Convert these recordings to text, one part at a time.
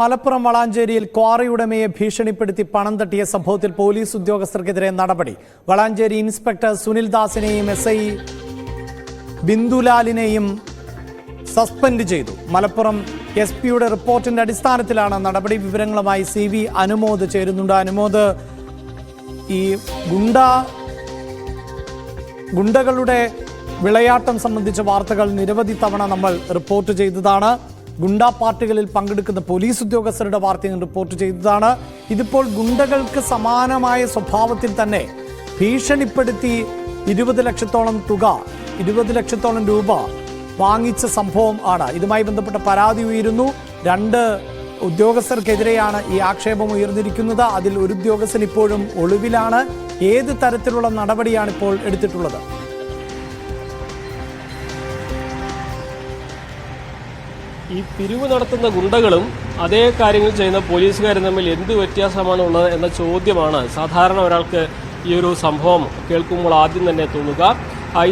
Malappuram വളാഞ്ചേരിയിൽ quarry ഉടമയെ ഭീഷണിപ്പെടുത്തി പണം തട്ടിയ സംഭവത്തിൽ പോലീസ് ഉദ്യോഗസ്ഥർക്കെതിരെ നടപടി. വളാഞ്ചേരി ഇൻസ്പെക്ടർ സുനിൽ ദാസിനെയും SI ബിന്ദുലാലിനെയും സസ്പെൻഡ് ചെയ്തു. മലപ്പുറം SP-യുടെ റിപ്പോർട്ടിന്റെ അടിസ്ഥാനത്തിലാണ് നടപടി. വിവരങ്ങളുമായി CV അനുമോദ് ചേരുന്നുണ്ട്. അനുമോദ്, ഈ ഗുണ്ടകളുടെ വിളയാട്ടം സംബന്ധിച്ച വാർത്തകൾ നിരവധി തവണ നമ്മൾ റിപ്പോർട്ട് ചെയ്തതാണ്. ഗുണ്ടാ പാർട്ടികളിൽ പങ്കെടുക്കുന്ന പോലീസ് ഉദ്യോഗസ്ഥരുടെ വാർത്തയും റിപ്പോർട്ട് ചെയ്തതാണ്. ഇതിപ്പോൾ ഗുണ്ടകൾക്ക് സമാനമായ സ്വഭാവത്തിൽ തന്നെ ഭീഷണിപ്പെടുത്തി 20 ലക്ഷത്തോളം രൂപ വാങ്ങിച്ച സംഭവം ആണ്. ഇതുമായി ബന്ധപ്പെട്ട പരാതി ഉയരുന്നു. 2 ഉദ്യോഗസ്ഥർക്കെതിരെയാണ് ഈ ആക്ഷേപം ഉയർന്നിരിക്കുന്നത്. അതിൽ ഒരു ഉദ്യോഗസ്ഥൻ ഇപ്പോഴും ഒളിവിലാണ്. ഏത് തരത്തിലുള്ള നടപടിയാണ് ഇപ്പോൾ എടുത്തിട്ടുള്ളത്? ഈ പിരിവ് നടത്തുന്ന ഗുണ്ടകളും അതേ കാര്യങ്ങൾ ചെയ്യുന്ന പോലീസുകാരും തമ്മിൽ എന്ത് വ്യത്യാസമാണ് ഉള്ളത് എന്ന ചോദ്യമാണ് സാധാരണ ഒരാൾക്ക് ഈ ഒരു സംഭവം കേൾക്കുമ്പോൾ ആദ്യം തന്നെ തോന്നുക.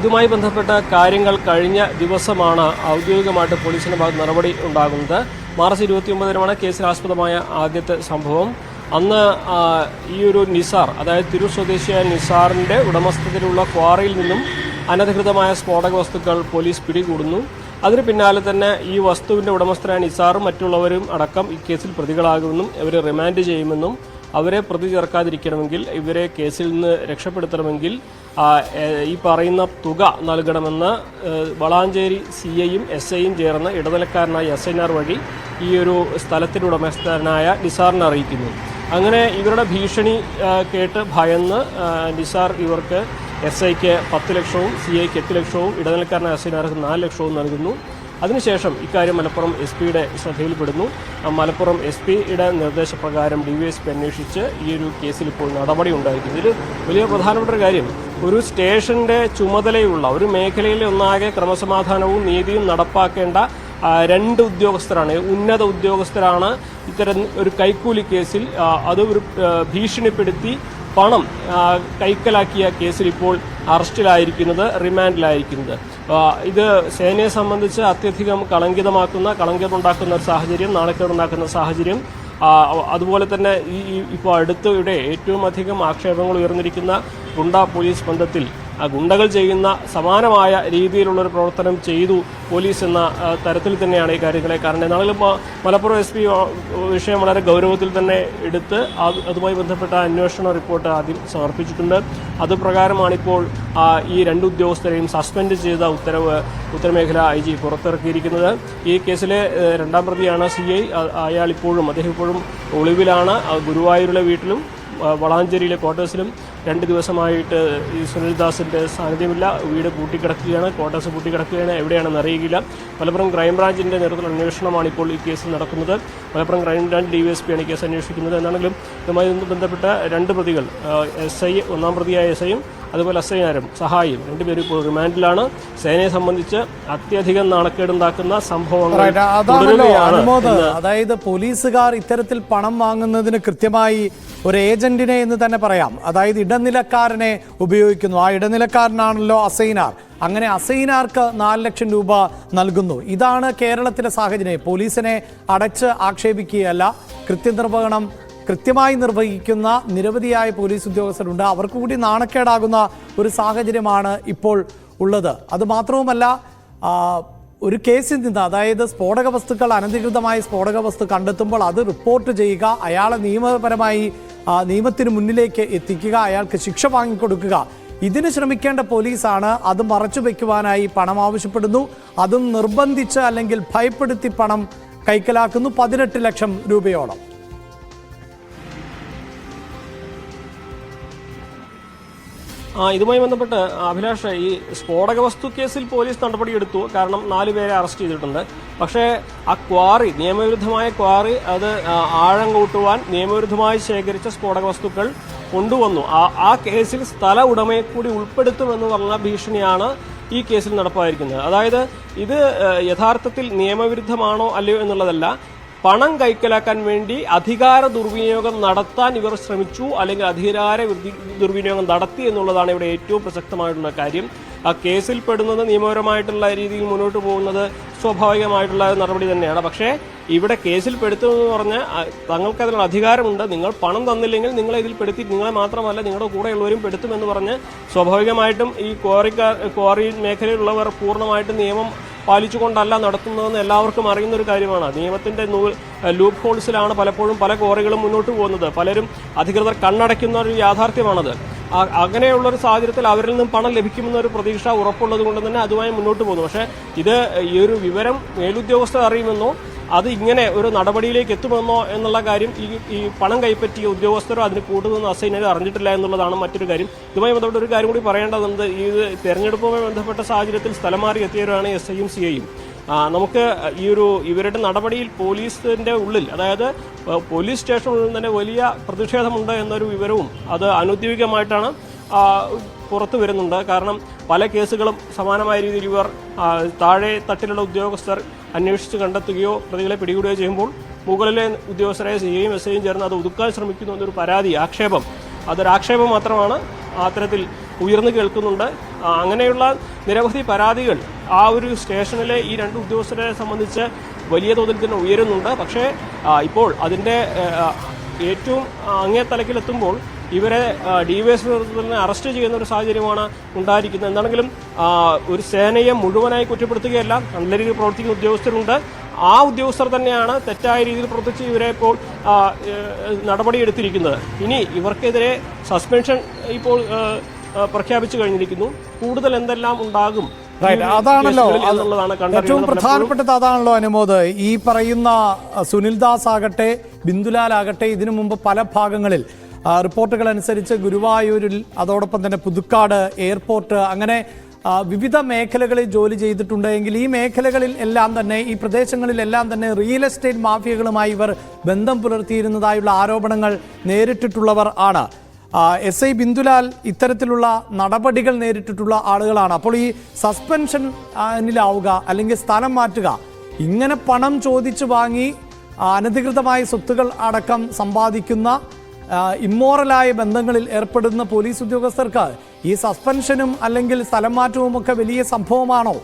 ഇതുമായി ബന്ധപ്പെട്ട കാര്യങ്ങൾ കഴിഞ്ഞ ദിവസമാണ് ഔദ്യോഗികമായിട്ട് പോലീസിന്റെ ഭാഗത്ത് നടപടി ഉണ്ടാകുന്നത്. മാർച്ച് 29-നാണ് കേസിനാസ്പദമായ ആദ്യത്തെ സംഭവം. അന്ന് ഈ ഒരു നിസാർ, അതായത് തിരൂർ സ്വദേശിയായ നിസാറിന്റെ ഉടമസ്ഥതയിലുള്ള ക്വാറിയിൽ നിന്നും അനധികൃതമായ സ്ഫോടക വസ്തുക്കൾ പോലീസ് പിടികൂടുന്നു. അതിന് പിന്നാലെ തന്നെ ഈ വസ്തുവിന്റെ ഉടമസ്ഥരായ നിസാറും മറ്റുള്ളവരും അടക്കം ഈ കേസിൽ പ്രതികളാകുമെന്നും ഇവരെ റിമാൻഡ് ചെയ്യുമെന്നും അവരെ പ്രതി ചേർക്കാതിരിക്കണമെങ്കിൽ, ഇവരെ കേസിൽ നിന്ന് രക്ഷപ്പെടുത്തണമെങ്കിൽ ഈ പറയുന്ന തുക നൽകണമെന്ന് വളാഞ്ചേരി CIയും SIയും ചേർന്ന് ഇടനിലക്കാരനായ SNR വഴി ഈ ഒരു സ്ഥലത്തിന്റെ ഉടമസ്ഥനായ നിസാറിനെ അറിയിക്കുന്നു. അങ്ങനെ ഇവരുടെ ഭീഷണി കേട്ട് ഭയന്ന് നിസാർ ഇവർക്ക് SIക്ക് 10 ലക്ഷവും CIക്ക് 8 ലക്ഷവും ഇടനിലക്കാരനായ SNRക്ക് 4 ലക്ഷവും നൽകുന്നു. അതിനുശേഷം ഇക്കാര്യം മലപ്പുറം SP-യുടെ ശ്രദ്ധയിൽപ്പെടുന്നു. മലപ്പുറം SP-യുടെ നിർദ്ദേശപ്രകാരം DYSP അന്വേഷിച്ച് ഈ ഒരു കേസിൽ ഇപ്പോൾ നടപടി ഉണ്ടായിരിക്കുന്നു. ഇതിൽ വലിയ പ്രധാനപ്പെട്ട ഒരു കാര്യം, ഒരു സ്റ്റേഷന്റെ ചുമതലയുള്ള ഒരു മേഖലയിലെ ഒന്നാകെ ക്രമസമാധാനവും നീതിയും നടപ്പാക്കേണ്ട 2 ഉദ്യോഗസ്ഥരാണ്, ഉന്നത ഉദ്യോഗസ്ഥരാണ് ഇത്തരം ഒരു കൈക്കൂലി കേസിൽ അത് ഒരു ഭീഷണിപ്പെടുത്തി പണം കൈക്കലാക്കിയ കേസിൽ ഇപ്പോൾ അറസ്റ്റിലായിരിക്കുന്നത്, റിമാൻഡിലായിരിക്കുന്നത്. ഇത് സേനയെ സംബന്ധിച്ച് അത്യധികം കളങ്കമുണ്ടാക്കുന്ന ഒരു സാഹചര്യം, നാണക്കേടുണ്ടാക്കുന്ന സാഹചര്യം. അതുപോലെ തന്നെ ഇപ്പോൾ അടുത്തിടെ ഏറ്റവും അധികം ആക്ഷേപങ്ങൾ ഉയർന്നിരിക്കുന്ന ഗുണ്ടാ പോലീസ് ബന്ധത്തിൽ ഗുണ്ടകൾ ചെയ്യുന്ന സമാനമായ രീതിയിലുള്ളൊരു പ്രവർത്തനം ചെയ്തു പോലീസ് എന്ന തരത്തിൽ തന്നെയാണ് ഈ കാര്യങ്ങളെ. കാരണം എന്നാലും മലപ്പുറം SP വിഷയം വളരെ ഗൗരവത്തിൽ തന്നെ എടുത്ത് അതുമായി ബന്ധപ്പെട്ട അന്വേഷണ റിപ്പോർട്ട് ആദ്യം സമർപ്പിച്ചിട്ടുണ്ട്. അതുപ്രകാരമാണിപ്പോൾ ഈ 2 ഉദ്യോഗസ്ഥരെയും സസ്പെൻഡ് ചെയ്ത ഉത്തരവ് ഉത്തരമേഖല IG പുറത്തിറക്കിയിരിക്കുന്നത്. ഈ കേസിലെ 2ാം പ്രതിയാണ് CI. അദ്ദേഹം ഇപ്പോഴും ഒളിവിലാണ്. ഗുരുവായൂരിലെ വീട്ടിലും വളാഞ്ചേരിയിലെ ക്വാർട്ടേഴ്സിലും 2 ദിവസമായിട്ട് ഈ സുനിൽ ദാസിന്റെ സാന്നിധ്യമില്ല. വീട് പൂട്ടിക്കിടക്കുകയാണ്, ക്വാർട്ടേഴ്സ് പൂട്ടിക്കിടക്കുകയാണ്. എവിടെയാണെന്ന് അറിയില്ല. മലപ്പുറം ക്രൈംബ്രാഞ്ചിന്റെ നേതൃത്വത്തിലുള്ള അന്വേഷണമാണ് ഇപ്പോൾ ഈ കേസിൽ നടക്കുന്നത്. മലപ്പുറം ക്രൈംബ്രാഞ്ച് DYSP ആണ് ഈ കേസ് അന്വേഷിക്കുന്നത്. എന്നാണെങ്കിലും ഇതുമായി ബന്ധപ്പെട്ട 2 പ്രതികൾ, SI 1ാം പ്രതിയായ SIയും അതുപോലെ SIമാരും സഹായിയും 2 പേരും ഇപ്പോൾ റിമാൻഡിലാണ്. സേനയെ സംബന്ധിച്ച് അത്യധികം നാണക്കേടുണ്ടാക്കുന്ന സംഭവങ്ങൾ തുടരുകയാണ്. അതായത് പോലീസുകാർ ഇത്തരത്തിൽ പണം വാങ്ങുന്നതിന് കൃത്യമായി ഒരു ഏജന്റിനെ എന്ന് തന്നെ പറയാം. അതായത് ഇടനിലക്കാരനെ ഉപയോഗിക്കുന്നു. ആ ഇടനിലക്കാരനാണല്ലോ അസൈനാർ. അങ്ങനെ അസൈനാർക്ക് 4 ലക്ഷം രൂപ നൽകുന്നു. ഇതാണ് കേരളത്തിലെ സാഹചര്യം. പോലീസിനെ അടച്ച് ആക്ഷേപിക്കുകയല്ല, കൃത്യമായി നിർവഹിക്കുന്ന നിരവധിയായ പോലീസ് ഉദ്യോഗസ്ഥരുണ്ട്. അവർക്ക് കൂടി നാണക്കേടാകുന്ന ഒരു സാഹചര്യമാണ് ഇപ്പോൾ ഉള്ളത്. അതുമാത്രവുമല്ല, ഒരു കേസിൽ നിന്ന്, അതായത് സ്ഫോടക വസ്തുക്കൾ, അനധികൃതമായ സ്ഫോടക വസ്തു കണ്ടെത്തുമ്പോൾ അത് റിപ്പോർട്ട് ചെയ്യുക, അയാളെ നിയമപരമായി നിയമത്തിന് മുന്നിലേക്ക് എത്തിക്കുക, അയാൾക്ക് ശിക്ഷ വാങ്ങിക്കൊടുക്കുക, ഇതിന് ശ്രമിക്കേണ്ട പോലീസാണ്. അത് മറച്ചു വയ്ക്കുവാനായി പണം ആവശ്യപ്പെടുന്നു. അതും നിർബന്ധിച്ച് അല്ലെങ്കിൽ ഭയപ്പെടുത്തി പണം കൈക്കലാക്കുന്നു. 18 ലക്ഷം രൂപയോളം. ഇതുമായി ബന്ധപ്പെട്ട് അഭിലാഷ്, ഈ സ്ഫോടക വസ്തു കേസിൽ പോലീസ് നടപടിയെടുത്തു. കാരണം 4 പേരെ അറസ്റ്റ് ചെയ്തിട്ടുണ്ട്. പക്ഷേ ആ ക്വാറി, നിയമവിരുദ്ധമായ ക്വാറി, അത് ആഴം കൂട്ടുവാൻ നിയമവിരുദ്ധമായി ശേഖരിച്ച സ്ഫോടക വസ്തുക്കൾ കൊണ്ടുവന്നു. ആ കേസിൽ സ്ഥല ഉടമയെ കൂടി ഉൾപ്പെടുത്തുമെന്ന് പറഞ്ഞ ഭീഷണിയാണ് ഈ കേസിൽ നടപ്പായിരിക്കുന്നത്. അതായത് ഇത് യഥാർത്ഥത്തിൽ നിയമവിരുദ്ധമാണോ അല്ലയോ എന്നുള്ളതല്ല, പണം കൈക്കലാക്കാൻ വേണ്ടി അധികാര ദുർവിനിയോഗം നടത്താൻ ഇവർ ശ്രമിച്ചു, അല്ലെങ്കിൽ അധികാര ദുർവിനിയോഗം നടത്തി എന്നുള്ളതാണ് ഇവിടെ ഏറ്റവും പ്രസക്തമായിട്ടുള്ള കാര്യം. ആ കേസിൽ പെടുന്നത് നിയമപരമായിട്ടുള്ള രീതിയിൽ മുന്നോട്ട് പോകുന്നത് സ്വാഭാവികമായിട്ടുള്ള നടപടി തന്നെയാണ്. പക്ഷേ ഇവിടെ കേസിൽ പെടുത്തുമെന്ന് പറഞ്ഞാൽ തങ്ങൾക്ക് അതിനുള്ള അധികാരമുണ്ട്. നിങ്ങൾ പണം തന്നില്ലെങ്കിൽ നിങ്ങളെ ഇതിൽ പെടുത്തി, നിങ്ങളെ മാത്രമല്ല നിങ്ങളുടെ കൂടെയുള്ളവരും പെടുത്തുമെന്ന് പറഞ്ഞ് സ്വാഭാവികമായിട്ടും ഈ ക്വാറി മേഖലയിലുള്ളവർ പൂർണ്ണമായിട്ടും നിയമം പാലിച്ചുകൊണ്ടല്ല നടത്തുന്നതെന്ന് എല്ലാവർക്കും അറിയുന്ന ഒരു കാര്യമാണ്. നിയമത്തിന്റെ ലൂപ്പ് ഹോൾസിലാണ് പലപ്പോഴും പല ക്വാറികളും മുന്നോട്ട് പോകുന്നത്. പലരും അധികൃതർ കണ്ണടയ്ക്കുന്ന ഒരു യാഥാർത്ഥ്യമാണത്. അങ്ങനെയുള്ള ഒരു സാഹചര്യത്തിൽ അവരിൽ നിന്നും പണം ലഭിക്കുമെന്ന ഒരു പ്രതീക്ഷ ഉറപ്പുള്ളത് കൊണ്ട് തന്നെ അതുമായി മുന്നോട്ട് പോകുന്നു. പക്ഷേ ഇത് ഈ ഒരു വിവരം മേലുദ്യോഗസ്ഥർ അറിയുമെന്നോ അത് ഇങ്ങനെ ഒരു നടപടിയിലേക്ക് എത്തുമെന്നോ എന്നുള്ള കാര്യം ഈ പണം കൈപ്പറ്റിയ ഉദ്യോഗസ്ഥരോ അതിന് കൂട്ടുനിന്ന് അസൈനോ അറിഞ്ഞിട്ടില്ല എന്നുള്ളതാണ് മറ്റൊരു കാര്യം. ഇതുമായി ബന്ധപ്പെട്ട ഒരു കാര്യം കൂടി പറയേണ്ടതുണ്ട്. ഈ തെരഞ്ഞെടുപ്പുമായി ബന്ധപ്പെട്ട സാഹചര്യത്തിൽ സ്ഥലം മാറി എത്തിയവരാണ് SIയും CIയും. നമുക്ക് ഇവരുടെ നടപടിയിൽ പോലീസിന്റെ ഉള്ളിൽ, അതായത് പോലീസ് സ്റ്റേഷനുള്ളിൽ തന്നെ വലിയ പ്രതിഷേധമുണ്ട് എന്നൊരു വിവരവും അത് അനൗദ്യോഗികമായിട്ടാണ് പുറത്തു വരുന്നുണ്ട്. കാരണം പല കേസുകളും സമാനമായ രീതിയിൽ ഇവർ താഴെ തട്ടിലുള്ള ഉദ്യോഗസ്ഥർ അന്വേഷിച്ച് കണ്ടെത്തുകയോ പ്രതികളെ പിടികൂടുകയോ ചെയ്യുമ്പോൾ മുകളിലെ ഉദ്യോഗസ്ഥരെ CIയും SIയും ചേർന്ന് അത് ഒതുക്കാൻ ശ്രമിക്കുന്നു എന്നൊരു പരാതി, ആക്ഷേപം, അതൊരാക്ഷേപം മാത്രമാണ് അത്തരത്തിൽ ഉയർന്നു കേൾക്കുന്നുണ്ട്. അങ്ങനെയുള്ള നിരവധി പരാതികൾ ആ ഒരു സ്റ്റേഷനിലെ ഈ രണ്ട് ഉദ്യോഗസ്ഥരെ സംബന്ധിച്ച് വലിയ തോതിൽ തന്നെ ഉയരുന്നുണ്ട്. പക്ഷേ ഇപ്പോൾ അതിൻ്റെ ഏറ്റവും അങ്ങേ തലക്കിലെത്തുമ്പോൾ ഇവരെ DYSP അറസ്റ്റ് ചെയ്യുന്ന ഒരു സാഹചര്യമാണ് ഉണ്ടായിരിക്കുന്നത്. എന്താണെങ്കിലും ഒരു സേനയെ മുഴുവനായി കുറ്റപ്പെടുത്തുകയല്ല, നല്ല രീതിയിൽ പ്രവർത്തിക്കുന്ന ഉദ്യോഗസ്ഥരുണ്ട്. ആ ഉദ്യോഗസ്ഥർ തന്നെയാണ് തെറ്റായ രീതിയിൽ പ്രവർത്തിച്ച് ഇവരെ ഇപ്പോൾ നടപടിയെടുത്തിരിക്കുന്നത്. ഇനി ഇവർക്കെതിരെ സസ്പെൻഷൻ ഇപ്പോൾ പ്രഖ്യാപിച്ചു കഴിഞ്ഞിരിക്കുന്നു. കൂടുതൽ എന്തെല്ലാം ഉണ്ടാകും അതാണല്ലോ ഏറ്റവും പ്രധാനപ്പെട്ടത്. അതാണല്ലോ അനുമോദ്, ഈ പറയുന്ന സുനിൽ ദാസ് ആകട്ടെ ബിന്ദുലാൽ ആകട്ടെ ഇതിനു മുമ്പ് പല ഭാഗങ്ങളിൽ റിപ്പോർട്ടുകൾ അനുസരിച്ച് ഗുരുവായൂരിൽ, അതോടൊപ്പം തന്നെ പുതുക്കാട് എയർപോർട്ട്, അങ്ങനെ വിവിധ മേഖലകളിൽ ജോലി ചെയ്തിട്ടുണ്ടെങ്കിൽ ഈ മേഖലകളിൽ എല്ലാം തന്നെ, ഈ പ്രദേശങ്ങളിലെല്ലാം തന്നെ റിയൽ എസ്റ്റേറ്റ് മാഫിയകളുമായി ഇവർ ബന്ധം പുലർത്തിയിരുന്നതായുള്ള ആരോപണങ്ങൾ നേരിട്ടിട്ടുള്ളവർ ആണ്. SI ബിന്ദുലാൽ ഇത്തരത്തിലുള്ള നടപടികൾ നേരിട്ടിട്ടുള്ള ആളുകളാണ്. അപ്പോൾ ഈ സസ്പെൻഷനിലാവുക അല്ലെങ്കിൽ സ്ഥലം മാറ്റുക, ഇങ്ങനെ പണം ചോദിച്ചു വാങ്ങി അനധികൃതമായ സ്വത്തുകൾ അടക്കം സമ്പാദിക്കുന്ന ഇമ്മോറലായ ബന്ധങ്ങളിൽ ഏർപ്പെടുന്ന പോലീസ് ഉദ്യോഗസ്ഥർക്ക് ഈ സസ്പെൻഷനും അല്ലെങ്കിൽ സ്ഥലം മാറ്റവും ഒക്കെ വലിയ സംഭവമാണോ?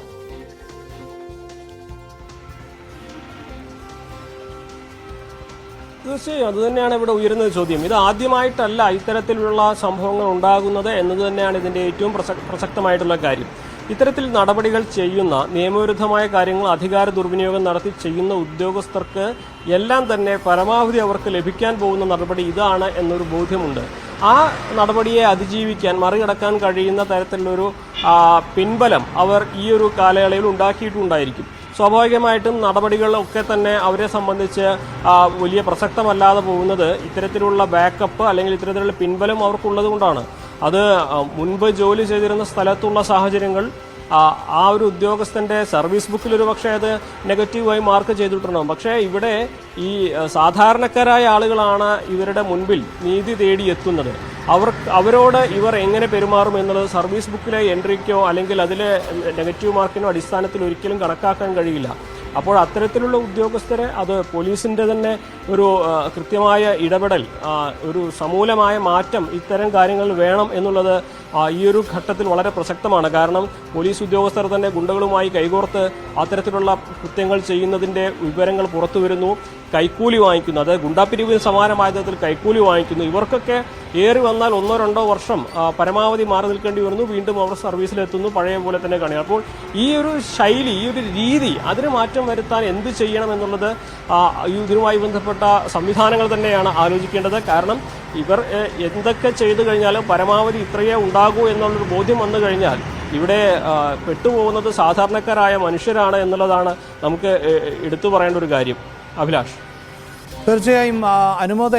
തീർച്ചയായും അത് തന്നെയാണ് ഇവിടെ ഉയരുന്ന ചോദ്യം. ഇത് ആദ്യമായിട്ടല്ല ഇത്തരത്തിലുള്ള സംഭവങ്ങൾ ഉണ്ടാകുന്നത് എന്നത് തന്നെയാണ് ഇതിന്റെ ഏറ്റവും പ്രസക്തമായിട്ടുള്ള കാര്യം. ഇത്തരത്തിൽ നടപടികൾ ചെയ്യുന്ന, നിയമവിരുദ്ധമായ കാര്യങ്ങൾ അധികാര ദുർവിനിയോഗം നടത്തി ചെയ്യുന്ന ഉദ്യോഗസ്ഥർക്ക് എല്ലാം തന്നെ പരമാവധി അവർക്ക് ലഭിക്കാൻ പോകുന്ന നടപടി ഇതാണ് എന്നൊരു ബോധ്യമുണ്ട്. ആ നടപടിയെ അതിജീവിക്കാൻ, മറികടക്കാൻ കഴിയുന്ന തരത്തിലുള്ളൊരു പിൻബലം അവർ ഈ ഒരു കാലയളവിൽ ഉണ്ടാക്കിയിട്ടുണ്ടായിരിക്കും. സ്വാഭാവികമായിട്ടും നടപടികളൊക്കെ തന്നെ അവരെ സംബന്ധിച്ച് വലിയ പ്രസക്തമല്ലാതെ പോകുന്നത് ഇത്തരത്തിലുള്ള ബാക്കപ്പ് അല്ലെങ്കിൽ ഇത്തരത്തിലുള്ള പിൻബലം അവർക്കുള്ളത് കൊണ്ടാണ്. അത് മുൻപ് ജോലി ചെയ്തിരുന്ന സ്ഥലത്തുള്ള സാഹചര്യങ്ങൾ ആ ഒരു ഉദ്യോഗസ്ഥന്റെ സർവീസ് ബുക്കിൽ ഒരു പക്ഷേ അത് നെഗറ്റീവായി മാർക്ക് ചെയ്തിട്ടുണ്ടാകും. പക്ഷേ ഇവിടെ ഈ സാധാരണക്കാരായ ആളുകളാണ് ഇവരുടെ മുൻപിൽ നീതി തേടിയെത്തുന്നത്. അവരോട് ഇവർ എങ്ങനെ പെരുമാറും എന്നുള്ളത് സർവീസ് ബുക്കിലെ എൻട്രിക്കോ അല്ലെങ്കിൽ അതിലെ നെഗറ്റീവ് മാർക്കിനോ അടിസ്ഥാനത്തിൽ ഒരിക്കലും കണക്കാക്കാൻ കഴിയില്ല. അപ്പോൾ അത്തരത്തിലുള്ള ഉദ്യോഗസ്ഥരെ, അത് പോലീസിന്റെ തന്നെ ഒരു കൃത്യമായ ഇടപെടൽ, ഒരു സമൂലമായ മാറ്റം ഇത്തരം കാര്യങ്ങളിൽ വേണം എന്നുള്ളത് ഈ ഒരു ഘട്ടത്തിൽ വളരെ പ്രസക്തമാണ്. കാരണം പോലീസ് ഉദ്യോഗസ്ഥർ തന്നെ ഗുണ്ടകളുമായി കൈകോർത്ത് അത്തരത്തിലുള്ള കൃത്യങ്ങൾ ചെയ്യുന്നതിന്റെ വിവരങ്ങൾ പുറത്തു വരുന്നു. കൈക്കൂലി വാങ്ങിക്കുന്നു, അത് ഗുണ്ടാപ്പിരിവിന് സമാനമായ തരത്തിൽ കൈക്കൂലി വാങ്ങിക്കുന്നു. ഇവർക്കൊക്കെ ഏറി വന്നാൽ 1-2 വർഷം പരമാവധി മാറി നിൽക്കേണ്ടി വരുന്നു. വീണ്ടും അവർ സർവീസിലെത്തുന്നു, പഴയ പോലെ തന്നെ കാണുക. അപ്പോൾ ഈ ഒരു ശൈലി, ഈ ഒരു രീതി, അതിന് മാറ്റം വരുത്താൻ എന്ത് ചെയ്യണം എന്നുള്ളത് ഇതിനുമായി ബന്ധപ്പെട്ട സംവിധാനങ്ങൾ തന്നെയാണ് ആലോചിക്കേണ്ടത്. കാരണം ഇവർ എന്തൊക്കെ ചെയ്തു കഴിഞ്ഞാലും പരമാവധി ഇത്രയേ ഉണ്ടാകൂ എന്നുള്ളൊരു ബോധ്യം വന്നു കഴിഞ്ഞാൽ ഇവിടെ പെട്ടുപോകുന്നത് സാധാരണക്കാരായ മനുഷ്യരാണ് എന്നുള്ളതാണ് നമുക്ക് എടുത്തു പറയേണ്ട ഒരു കാര്യം. അഭിലാഷ്, തീർച്ചയായും അനുമോദ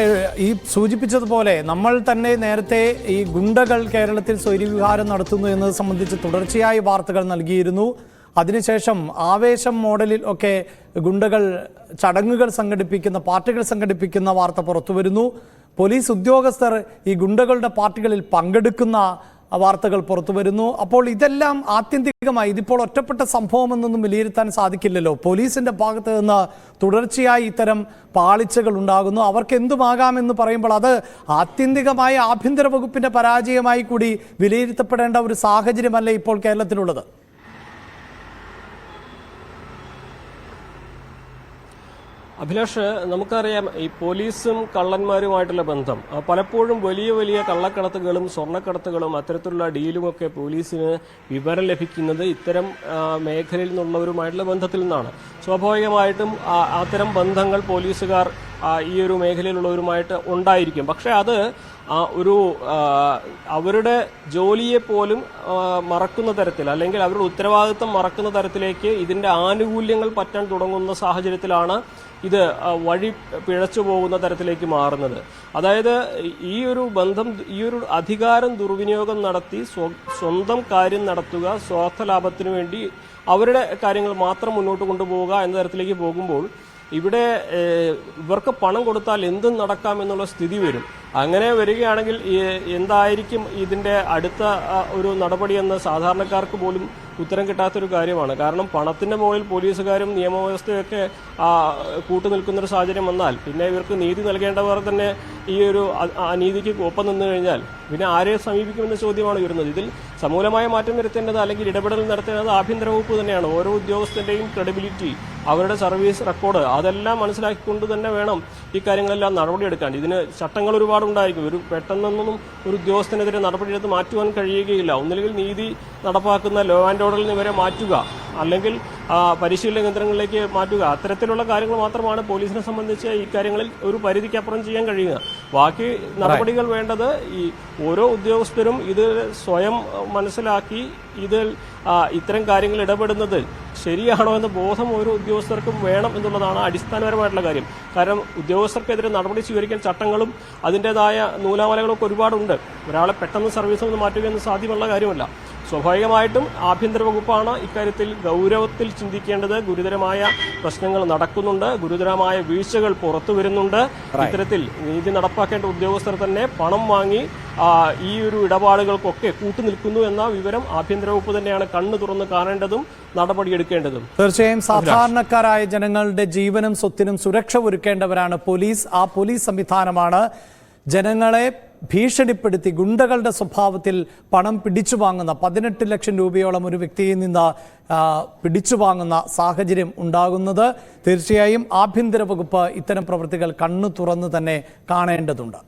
ഈ സൂചിപ്പിച്ചതുപോലെ നമ്മൾ തന്നെ നേരത്തെ ഈ ഗുണ്ടകൾ കേരളത്തിൽ സ്വൈര്യവിഹാരം നടത്തുന്നു എന്നത് സംബന്ധിച്ച് തുടർച്ചയായി വാർത്തകൾ നൽകിയിരുന്നു. അതിനുശേഷം ആവേശം മോഡലിൽ ഒക്കെ ഗുണ്ടകൾ ചടങ്ങുകൾ സംഘടിപ്പിക്കുന്ന, പാർട്ടികൾ സംഘടിപ്പിക്കുന്ന വാർത്ത പുറത്തു വരുന്നു. പോലീസ് ഉദ്യോഗസ്ഥർ ഈ ഗുണ്ടകളുടെ പാർട്ടികളിൽ പങ്കെടുക്കുന്ന വാർത്തകൾ പുറത്തു വരുന്നു. അപ്പോൾ ഇതെല്ലാം ആത്യന്തികമായി ഇതിപ്പോൾ ഒറ്റപ്പെട്ട സംഭവമെന്നൊന്നും വിലയിരുത്താൻ സാധിക്കില്ലല്ലോ. പോലീസിന്റെ ഭാഗത്ത് നിന്ന് തുടർച്ചയായി ഇത്തരം പാളിച്ചകൾ ഉണ്ടാകുന്നു. അവർക്ക് എന്തുമാകാമെന്ന് പറയുമ്പോൾ അത് ആത്യന്തികമായി ആഭ്യന്തര വകുപ്പിന്റെ പരാജയമായി കൂടി വിലയിരുത്തപ്പെടേണ്ട ഒരു സാഹചര്യമല്ലേ ഇപ്പോൾ കേരളത്തിലുള്ളത്? അഭിലാഷ്, നമുക്കറിയാം ഈ പോലീസും കള്ളന്മാരുമായിട്ടുള്ള ബന്ധം പലപ്പോഴും വലിയ വലിയ കള്ളക്കടത്തുകളും സ്വർണ്ണക്കടത്തുകളും അത്തരത്തിലുള്ള ഡീലുമൊക്കെ പോലീസിന് വിവരം ലഭിക്കുന്നത് ഇത്തരം മേഖലയിൽ നിന്നുള്ളവരുമായിട്ടുള്ള ബന്ധത്തിൽ നിന്നാണ്. സ്വാഭാവികമായിട്ടും അത്തരം ബന്ധങ്ങൾ പോലീസുകാർ ഈ ഒരു മേഖലയിലുള്ളവരുമായിട്ട് ഉണ്ടായിരിക്കും. പക്ഷെ അത് അവരുടെ ജോലിയെ പോലും മറക്കുന്ന തരത്തിൽ, അല്ലെങ്കിൽ അവരുടെ ഉത്തരവാദിത്വം മറക്കുന്ന തരത്തിലേക്ക് ഇതിന്റെ ആനുകൂല്യങ്ങൾ പറ്റാൻ തുടങ്ങുന്ന സാഹചര്യത്തിലാണ് ഇത് വഴി പിഴച്ചു പോകുന്ന തരത്തിലേക്ക് മാറുന്നത്. അതായത് ഈ ഒരു ബന്ധം, ഈ ഒരു അധികാരം ദുർവിനിയോഗം നടത്തി സ്വന്തം കാര്യം നടത്തുക, സ്വാർത്ഥ ലാഭത്തിനു വേണ്ടി അവരുടെ കാര്യങ്ങൾ മാത്രം മുന്നോട്ട് കൊണ്ടുപോവുക എന്ന തരത്തിലേക്ക് പോകുമ്പോൾ ഇവിടെ ഇവർക്ക് പണം കൊടുത്താൽ എന്തും നടക്കാം എന്നുള്ള സ്ഥിതി വരും. അങ്ങനെ വരികയാണെങ്കിൽ എന്തായിരിക്കും ഇതിന്റെ അടുത്ത ഒരു നടപടിയെന്ന് സാധാരണക്കാർക്ക് പോലും ഉത്തരം കിട്ടാത്തൊരു കാര്യമാണ്. കാരണം പണത്തിന്റെ മുകളിൽ പോലീസുകാരും നിയമവ്യവസ്ഥയൊക്കെ കൂട്ടുനിൽക്കുന്നൊരു സാഹചര്യം വന്നാൽ പിന്നെ ഇവർക്ക് നീതി നൽകേണ്ടവർ തന്നെ ഈ ഒരു അനീതിക്ക് ഒപ്പം നിന്നു കഴിഞ്ഞാൽ പിന്നെ ആരെ സമീപിക്കുമെന്ന ചോദ്യമാണ് വരുന്നത്. ഇതിൽ സമൂലമായ മാറ്റം വരുത്തേണ്ടത് അല്ലെങ്കിൽ ഇടപെടൽ നടത്തേണ്ടത് ആഭ്യന്തര വകുപ്പ് തന്നെയാണ്. ഓരോ ഉദ്യോഗസ്ഥന്റെയും ക്രെഡിബിലിറ്റി, അവരുടെ സർവീസ് റെക്കോർഡ് അതെല്ലാം മനസ്സിലാക്കിക്കൊണ്ട് തന്നെ വേണം ഈ കാര്യങ്ങളെല്ലാം നടപടിയെടുക്കാൻ. ഇതിന് ചട്ടങ്ങൾ ഒരുപാടുണ്ടായിരിക്കും. ഒരു പെട്ടെന്നൊന്നും ഒരു ഉദ്യോഗസ്ഥനെതിരെ നടപടിയെടുത്ത് മാറ്റുവാൻ കഴിയുകയില്ല. ഒന്നില്ലെങ്കിൽ നീതി നടപ്പാക്കുന്ന ലോ ആൻഡ് ഓർഡറിൽ നിന്ന് ഇവരെ മാറ്റുക, അല്ലെങ്കിൽ പരിശീലന കേന്ദ്രങ്ങളിലേക്ക് മാറ്റുക. അത്തരത്തിലുള്ള കാര്യങ്ങൾ മാത്രമാണ് പോലീസിനെ സംബന്ധിച്ച് ഈ കാര്യങ്ങളിൽ ഒരു പരിധിക്കപ്പുറം ചെയ്യാൻ കഴിയുക. ബാക്കി നടപടികൾ വേണ്ടത് ഈ ഓരോ ഉദ്യോഗസ്ഥരും ഇത് സ്വയം മനസ്സിലാക്കി ഇതിൽ ഇത്തരം കാര്യങ്ങൾ ഇടപെടുന്നത് ശരിയാണോ എന്ന ബോധം ഓരോ ഉദ്യോഗസ്ഥർക്കും വേണം എന്നുള്ളതാണ് അടിസ്ഥാനപരമായിട്ടുള്ള കാര്യം. കാരണം ഉദ്യോഗസ്ഥർക്കെതിരെ നടപടി സ്വീകരിക്കാൻ ചട്ടങ്ങളും അതിൻ്റെതായ നൂലാമലകളൊക്കെ ഒരുപാടുണ്ട്. ഒരാളെ പെട്ടെന്ന് സർവീസിൽ നിന്ന് മാറ്റുക എന്ന് സാധ്യമുള്ള കാര്യമല്ല. സ്വാഭാവികമായിട്ടും ആഭ്യന്തര വകുപ്പാണ് ഇക്കാര്യത്തിൽ ഗൗരവത്തിൽ ചിന്തിക്കേണ്ടത്. ഗുരുതരമായ പ്രശ്നങ്ങൾ നടക്കുന്നുണ്ട്, ഗുരുതരമായ വീഴ്ചകൾ പുറത്തു വരുന്നുണ്ട്. ഇത്തരത്തിൽ നീതി നടപ്പാക്കേണ്ട ഉദ്യോഗസ്ഥർ തന്നെ പണം വാങ്ങി ഈ ഒരു ഇടപാടുകൾക്കൊക്കെ കൂട്ടുനിൽക്കുന്നു എന്ന വിവരം ആഭ്യന്തര വകുപ്പ് തന്നെയാണ് കണ്ണു തുറന്ന് കാണേണ്ടതും നടപടിയെടുക്കേണ്ടതും. തീർച്ചയായും സാധാരണക്കാരായ ജനങ്ങളുടെ ജീവനും സ്വത്തിനും സുരക്ഷ ഒരുക്കേണ്ടവരാണ് പോലീസ്. ആ പോലീസ് സംവിധാനമാണ് ജനങ്ങളെ ഭീഷണിപ്പെടുത്തി ഗുണ്ടകളുടെ സ്വഭാവത്തിൽ പണം പിടിച്ചു വാങ്ങുന്ന 18 ലക്ഷം രൂപയോളം ഒരു വ്യക്തിയിൽ നിന്ന് പിടിച്ചു വാങ്ങുന്ന സാഹചര്യം ഉണ്ടാകുന്നത്. തീർച്ചയായും ആഭ്യന്തര വകുപ്പ് ഇത്തരം പ്രവൃത്തികൾ കണ്ണു തുറന്ന് തന്നെ കാണേണ്ടതുണ്ട്.